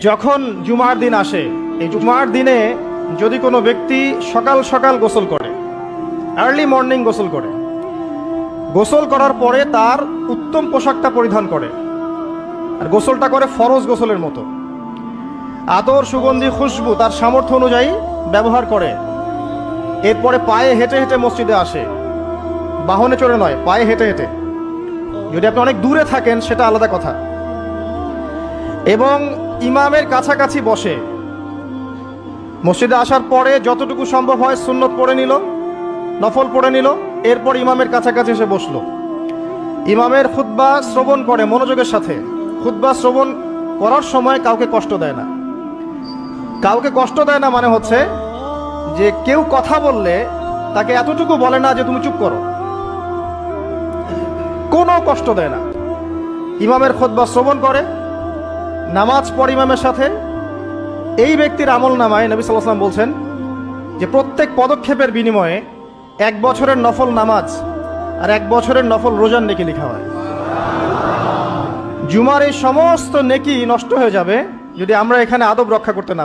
যখন জুমার দিন আসে, এই জুমার দিনে যদি কোনো ব্যক্তি সকাল সকাল গোসল করে, আর্লি মর্নিং গোসল করার পরে তার উত্তম পোশাকটা পরিধান করে, আর গোসলটা করে ফরজ গোসলের মতো, আতর সুগন্ধি খুশবু তার সামর্থ্য অনুযায়ী ব্যবহার করে, এরপরে পায়ে হেঁটে হেঁটে মসজিদে আসে, বাহনে চড়ে নয়, পায়ে হেঁটে হেঁটে। যদি আপনি অনেক দূরে থাকেন সেটা আলাদা কথা। এবং ইমামের কাছাকাছি বসে, মসজিদে আসার পরে যতটুকু সম্ভব হয় সুন্নত পড়ে নিল, নফল পড়ে নিল, এরপর ইমামের কাছাকাছি এসে বসলো। ইমামের খুতবা শ্রবণ করে মনোযোগের সাথে। খুতবা শ্রবণ করার সময় কাউকে কষ্ট দেয় না। কাউকে কষ্ট দেয় না মানে হচ্ছে যে কেউ কথা বললে তাকে এতটুকু বলে না যে তুমি চুপ করো, কোনো কষ্ট দেয় না। ইমামের খুতবা শ্রবণ করে, নামাজ পড়ে ইমামের সাথে। এই ব্যক্তির আমল নামায় নবী সাল্লাল্লাহু আলাইহি ওয়াসাল্লাম বলছেন যে প্রত্যেক পদক্ষেপের বিনিময়ে 1 বছরের নফল নামাজ আর 1 বছরের নফল রোজার নেকি লেখা হয়। জুমার এই সমস্ত নেকি নষ্ট হয়ে যাবে যদি আমরা এখানে আদব রক্ষা করতে না পারি।